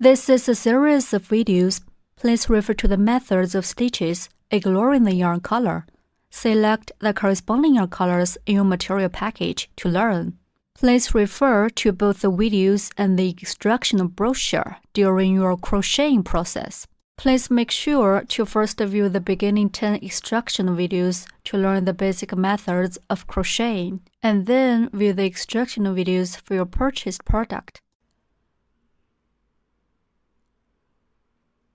This is a series of videos. Please refer to the methods of stitches, ignoring the yarn color. Select the corresponding yarn colors in your material package to learn. Please refer to both the videos and the instructional brochure during your crocheting process. Please make sure to first view the beginning 10 instructional videos to learn the basic methods of crocheting, and then view the instructional videos for your purchased product.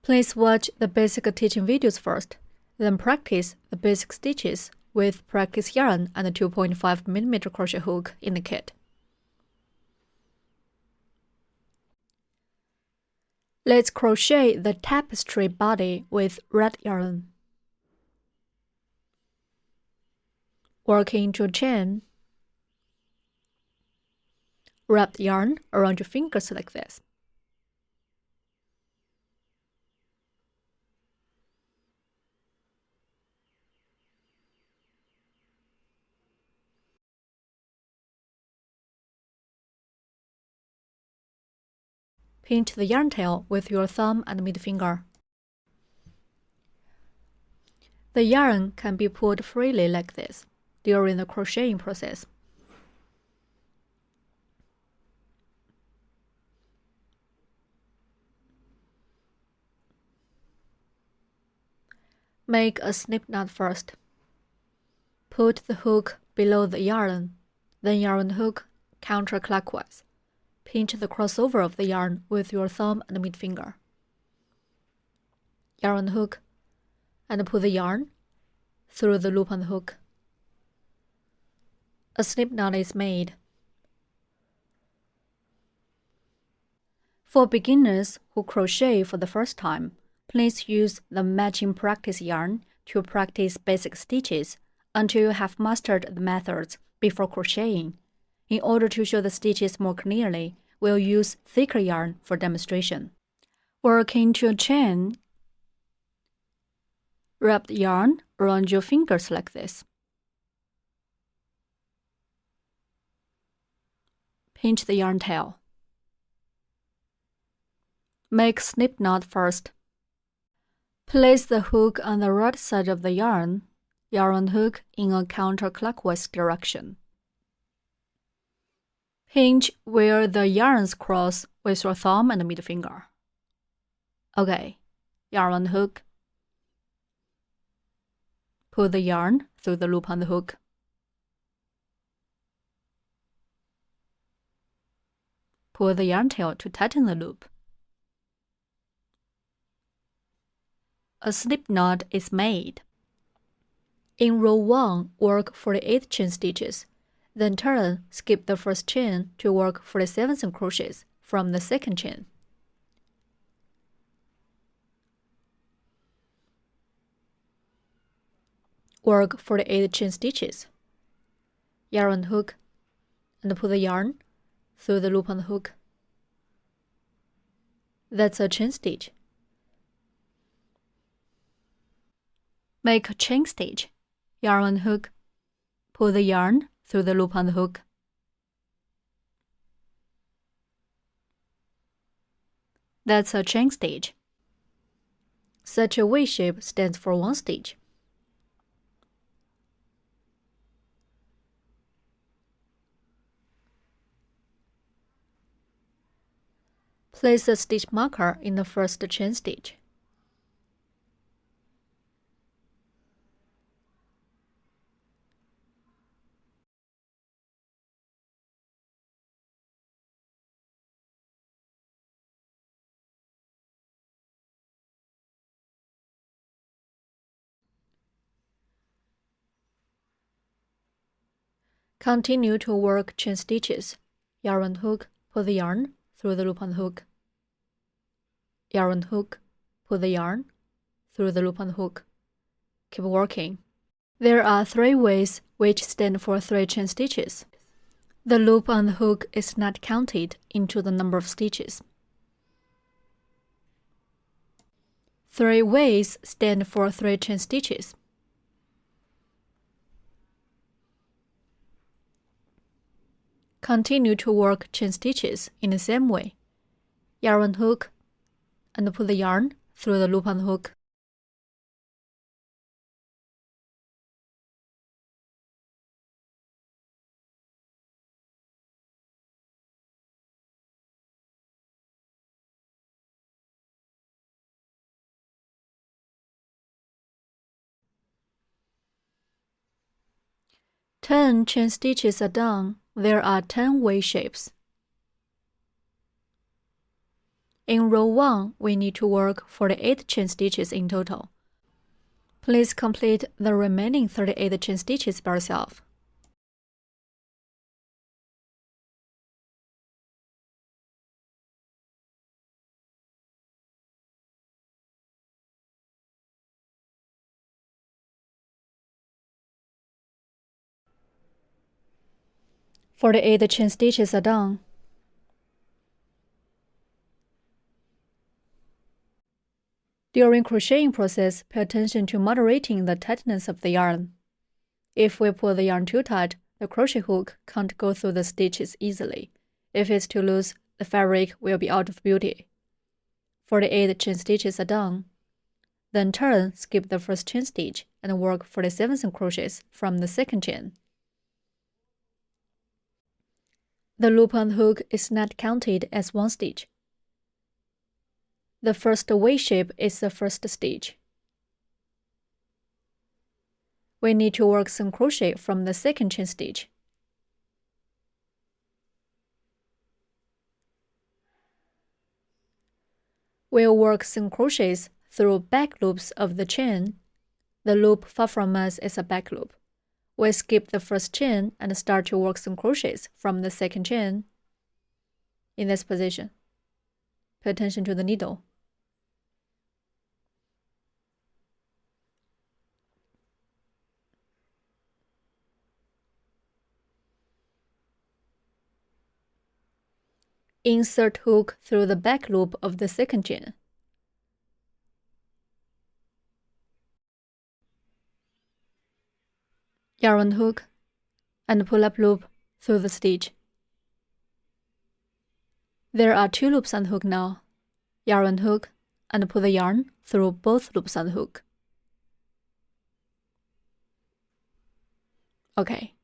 Please watch the basic teaching videos first, then practice the basic stitches with practice yarn and a 2.5mm crochet hook in the kit. Let's crochet the tapestry body with red yarn. Work into a chain. Wrap the yarn around your fingers like this. Pinch the yarn tail with your thumb and middle finger. The yarn can be pulled freely like this during the crocheting process. Make a slip knot first. Put the hook below the yarn, then yarn hook counterclockwise. Pinch the crossover of the yarn with your thumb and middle finger. Yarn hook, and pull the yarn through the loop on the hook. A slip knot is made. For beginners who crochet for the first time, please use the matching practice yarn to practice basic stitches until you have mastered the methods before crocheting. In order to show the stitches more clearly, we'll use thicker yarn for demonstration. Work into a chain. Wrap the yarn around your fingers like this. Pinch the yarn tail. Make slip knot first. Place the hook on the right side of the yarn hook in a counterclockwise direction. Pinch where the yarns cross with your thumb and middle finger. Okay, yarn hook. Pull the yarn through the loop on the hook. Pull the yarn tail to tighten the loop. A slip knot is made. In row 1, work 48 chain stitches. Then skip the first chain to work 47 single crochets from the second chain. Work 48 chain stitches. Yarn hook, and pull the yarn through the loop on the hook. That's a chain stitch. Make a chain stitch. Yarn hook, pull the yarn through the loop on the hook. That's a chain stitch. Such a V shape stands for one stitch. Place a stitch marker in the first chain stitch. Continue to work chain stitches. Yarn hook, pull the yarn through the loop on the hook. Yarn hook, pull the yarn through the loop on the hook. Keep working. There are 3 ways which stand for 3 chain stitches. The loop on the hook is not counted into the number of stitches. 3 ways stand for 3 chain stitches. Continue to work chain stitches in the same way. Yarn hook, and pull the yarn through the loop on the hook. Ten chain stitches are done. There are 10 way shapes. In row 1, we need to work 48 chain stitches in total. Please complete the remaining 38 chain stitches by yourself. For the 8 chain stitches are done. During crocheting process, pay attention to moderating the tightness of the yarn. If we pull the yarn too tight, the crochet hook can't go through the stitches easily. If it's too loose, the fabric will be out of beauty. 48 chain stitches are done. Then turn, skip the first chain stitch, and work 47 single crochets from the second chain. The loop on the hook is not counted as one stitch. The first way shape is the first stitch. We need to work single crochet from the second chain stitch. We'll work single crochets through back loops of the chain. The loop far from us is a back loop. We skip the first chain and start to work single crochets from the second chain. In this position, pay attention to the needle. Insert hook through the back loop of the second chain. Yarn hook and pull-up loop through the stitch. There are 2 loops on the hook now. Yarn hook and pull the yarn through both loops on the hook. Okay,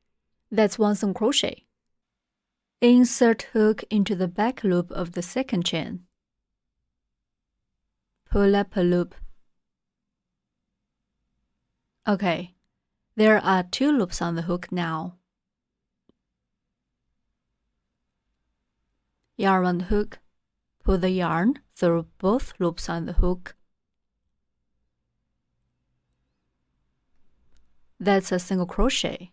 that's one single crochet. Insert hook into the back loop of the second chain. Pull up a loop. Okay, there are 2 loops on the hook now. Yarn hook, pull the yarn through both loops on the hook. That's a single crochet.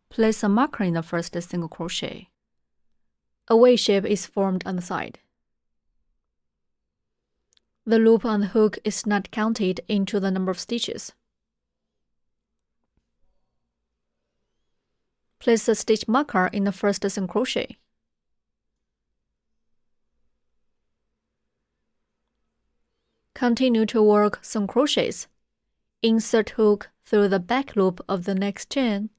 Place a marker in the first single crochet. A way shape is formed on the side. The loop on the hook is not counted into the number of stitches. Place a stitch marker in the first single crochet. Continue to work single crochets. Insert hook through the back loop of the next chain.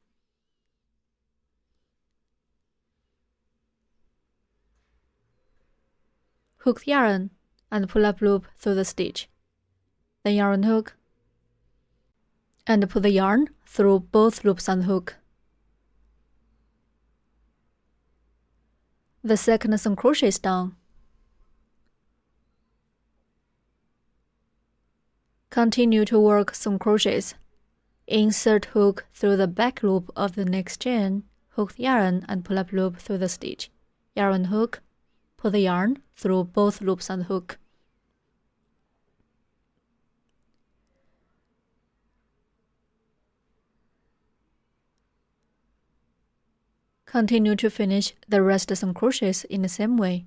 Hook yarn and pull-up loop through the stitch. Then yarn hook and pull the yarn through both loops on the hook. The second single crochet is done. Continue to work single crochets. Insert hook through the back loop of the next chain, hook yarn and pull-up loop through the stitch. Yarn hook, pull the yarn through both loops on the hook. Continue to finish the rest of single crochets in the same way.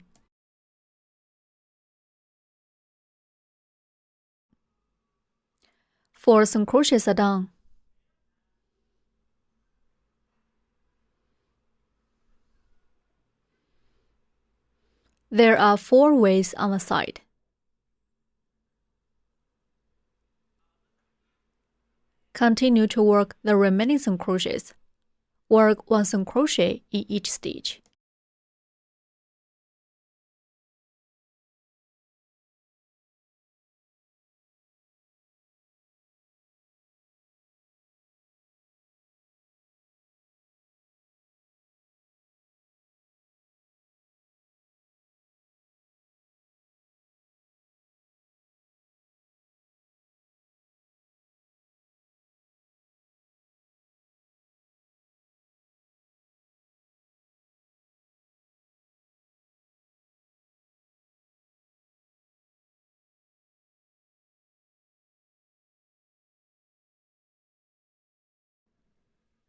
Four single crochets are done. There are 4 ways on the side. Continue to work the remaining single crochets. Work 1 single crochet in each stitch.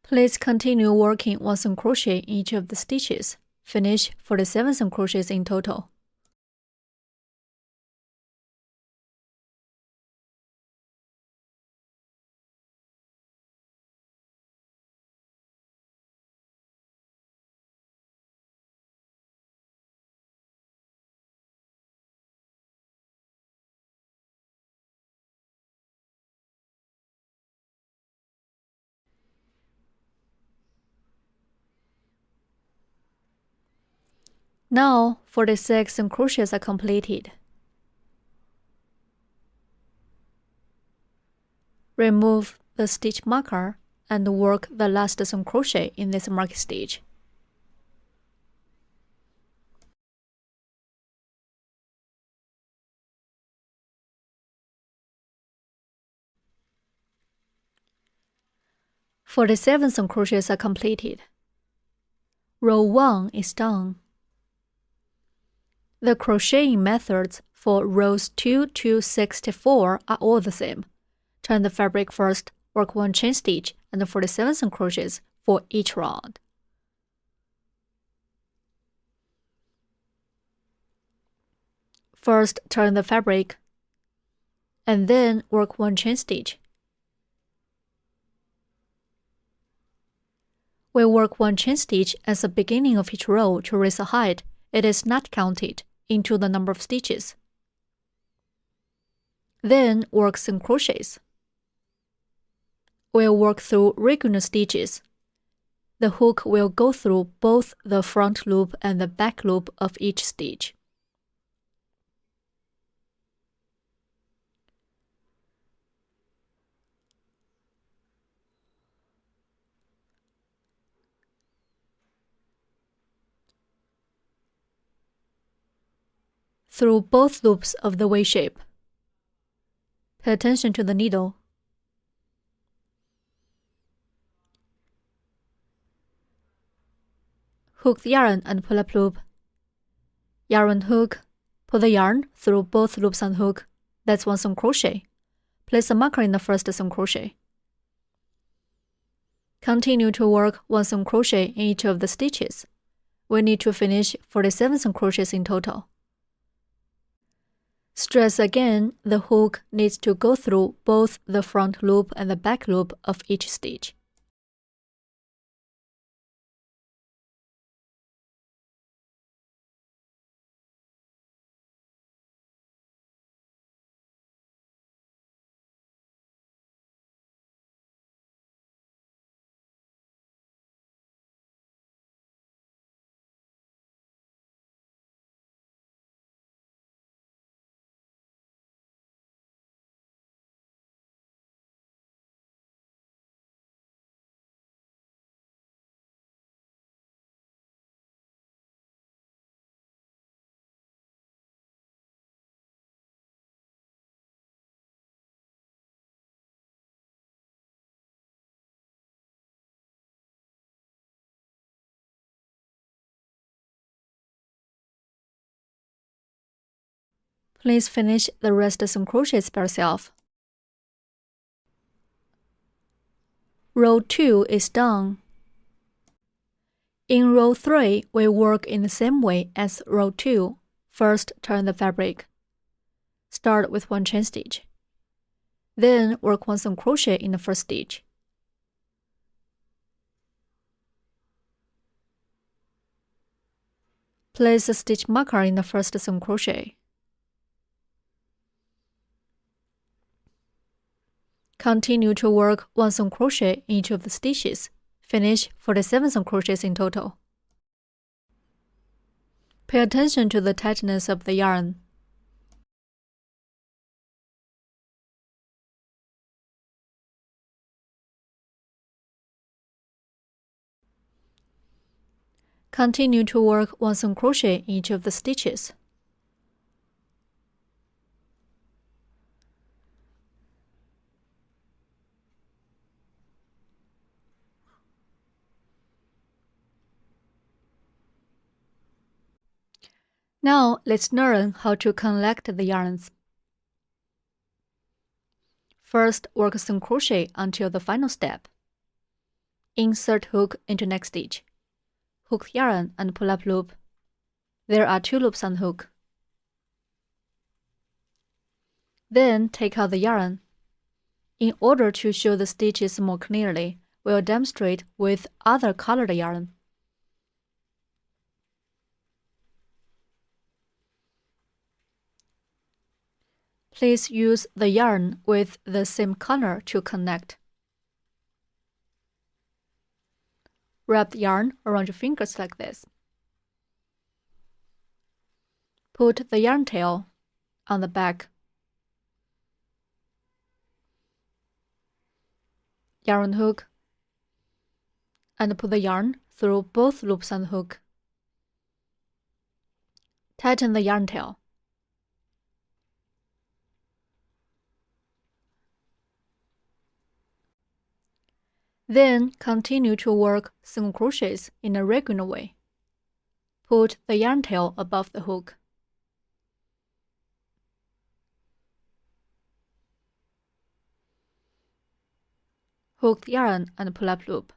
Please continue working 1 single crochet in each of the stitches. Finish 47 single crochets in total. Now 46 single crochets are completed. Remove the stitch marker and work the last single crochet in this mark stitch. Forty-seven single crochets are completed. Row 1 is done. The crocheting methods for rows 2 to 64 are all the same. Turn the fabric first, work 1 chain stitch and 47 single crochets for each round. First, turn the fabric and then work 1 chain stitch. We work 1 chain stitch at the beginning of each row to raise the height. It is not counted into the number of stitches. Then work single crochets. We'll work through regular stitches. The hook will go through both the front loop and the back loop of each stitch. Through both loops of the V shape. Pay attention to the needle. Hook the yarn and pull up loop. Yarn hook. Pull the yarn through both loops and hook. That's 1 single crochet. Place a marker in the first single crochet. Continue to work 1 single crochet in each of the stitches. We need to finish 47 single crochets in total. Stress again, the hook needs to go through both the front loop and the back loop of each stitch. Please finish the rest of some crochets by yourself. Row 2 is done. In row 3, we work in the same way as row 2. First, turn the fabric. Start with 1 chain stitch. Then work 1 single crochet in the first stitch. Place a stitch marker in the first single crochet. Continue to work 1 single crochet in each of the stitches. Finish 47 single crochets in total. Pay attention to the tightness of the yarn. Continue to work 1 single crochet in each of the stitches. Now let's learn how to collect the yarns. First, work single crochet until the final step. Insert hook into next stitch. Hook yarn and pull up loop. There are 2 loops on the hook. Then take out the yarn. In order to show the stitches more clearly, we'll demonstrate with other colored yarn. Please use the yarn with the same color to connect. Wrap the yarn around your fingers like this. Put the yarn tail on the back. Yarn hook, and put the yarn through both loops on the hook. Tighten the yarn tail. Then continue to work single crochets in a regular way. Put the yarn tail above the hook. Hook the yarn and pull up loop.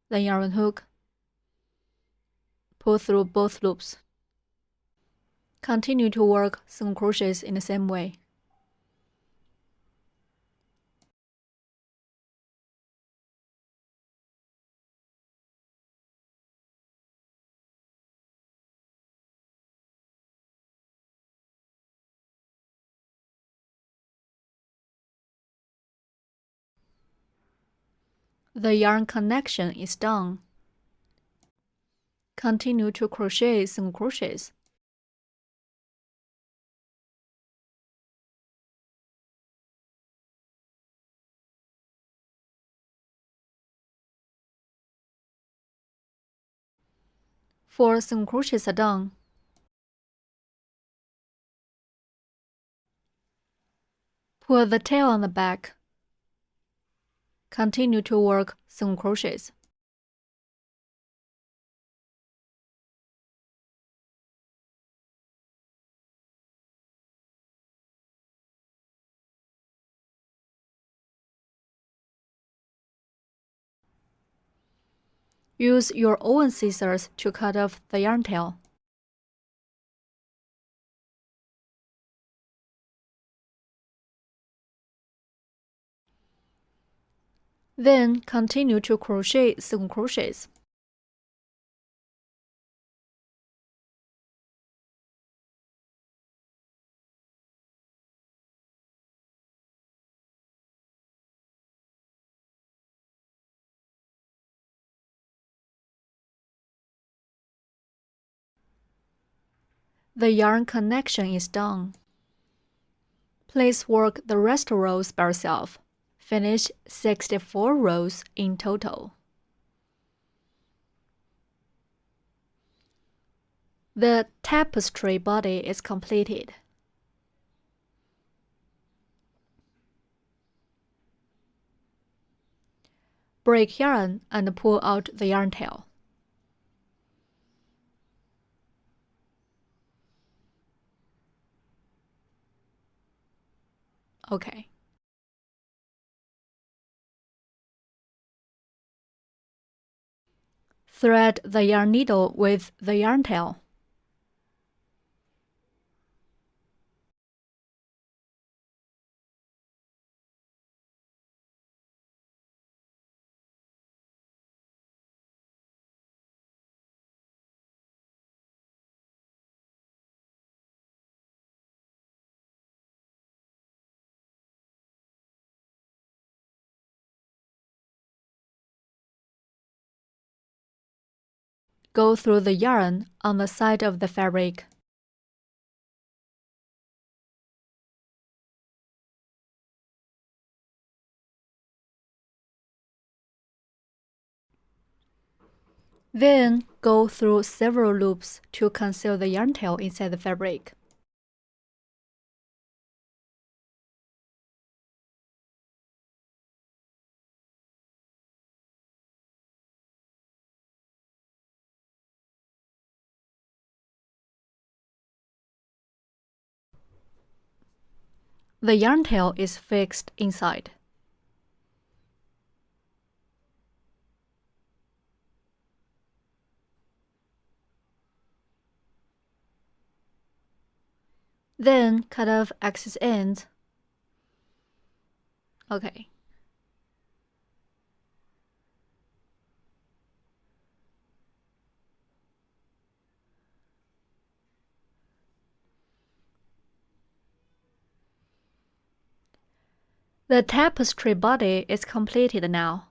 Then yarn hook. Pull through both loops. Continue to work single crochets in the same way. The yarn connection is done. Continue to crochet single crochets. Four single crochets are done. Pull the tail on the back. Continue to work single crochets. Use your own scissors to cut off the yarn tail. Then continue to crochet single crochets. The yarn connection is done. Please work the rest rows by yourself. Finish 64 rows in total. The tapestry body is completed. Break yarn and pull out the yarn tail. Okay. Thread the yarn needle with the yarn tail. Go through the yarn on the side of the fabric. Then go through several loops to conceal the yarn tail inside the fabric. The yarn tail is fixed inside. Then cut off excess ends. Okay. The tapestry body is completed now.